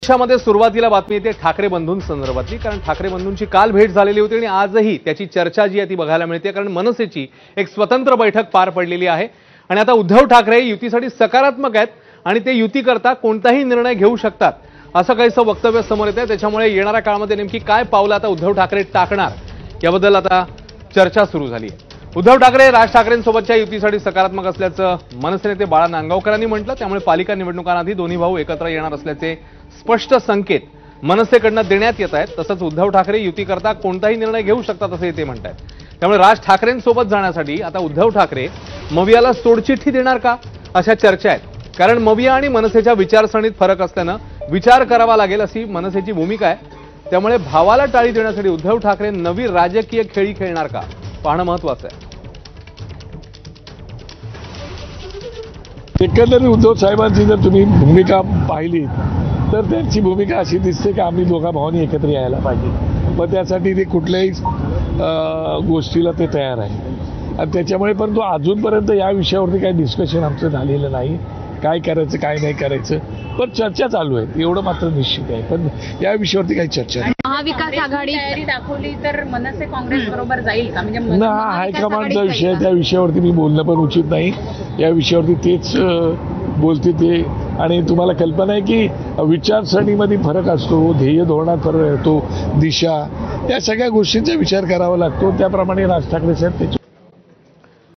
पक्षामध्ये सुरुवातीला बातमी येते ठाकरे बंधूंसंदर्भातली, कारण ठाकरे बंधूंची काल भेट झालेली होती आणि आजही त्याची चर्चा जी आहे ती बघायला मिळते, कारण मनसेची एक स्वतंत्र बैठक पार पडलेली आहे आणि आता उद्धव ठाकरे युतीसाठी सकारात्मक आहेत आणि ते युती करता कोणताही निर्णय घेऊ शकतात असं काहीसं वक्तव्य समोर येत आहे। त्याच्यामुळे येणाऱ्या काळामध्ये नेमकी काय पावलं आता उद्धव ठाकरे टाकणार याबद्दल आता चर्चा सुरू झाली आहे। उद्धव ठाकरे राज ठाकरेंसोबतच्या युतीसाठी सकारात्मक असल्याचं मनसे नेते बाळा नांदगावकरांनी म्हटलं, त्यामुळे पालिका निवडणुकांआधी दोन्ही भाऊ एकत्र येणार असल्याचे स्पष्ट संकेत मनसेकडून देण्यात येत आहेत। तसंच उद्धव ठाकरे युती करता कोणताही निर्णय घेऊ शकतात असे ते म्हणतात। त्यामुळे राज ठाकरेंसोबत जाण्यासाठी आता उद्धव ठाकरे मवियाला सोडचिठ्ठी देणार का अशा चर्चा आहेत, कारण मविया आणि मनसेच्या विचारसरणीत फरक असल्यानं विचार करावा लागेल अशी मनसेची भूमिका आहे। त्यामुळे भावाला टाळी देण्यासाठी उद्धव ठाकरे नवी राजकीय खेळी खेळणार का पाहणं महत्त्वाचं आहे। एकंदरीत उद्धव साहेबांची जर तुम्ही भूमिका पाहिली तर त्यांची भूमिका अशी दिसते की आम्ही दोघा भावांनी एकत्र यायला पाहिजे, मग त्यासाठी ते कुठल्याही गोष्टीला ते तयार आहे आणि त्याच्यामुळे परंतु अजूनपर्यंत या विषयावरती काही डिस्कशन आमचं झालेलं नाही, काय करायचं काय नाही करायचं, पण चर्चा चालू आहे एवढं मात्र निश्चित आहे, पण या विषयावरती काही चर्चा नाही। महाविकास आघाडी तयारी दाखवली तर मनसे काँग्रेस बरोबर जाईल का? म्हणजे हा हायकमांडचा विषय आहे, त्या विषयावरती मी बोलणं पण उचित नाही। या विषयावरती तेच बोलते ते, आणि तुम्हाला कल्पना आहे की विचारसरणीमध्ये फरक असतो, ध्येय धोरणात फरक असतो, दिशा, या सगळ्या गोष्टींचा विचार करावा लागतो। त्याप्रमाणे राज ठाकरे साहेब त्याच्यावर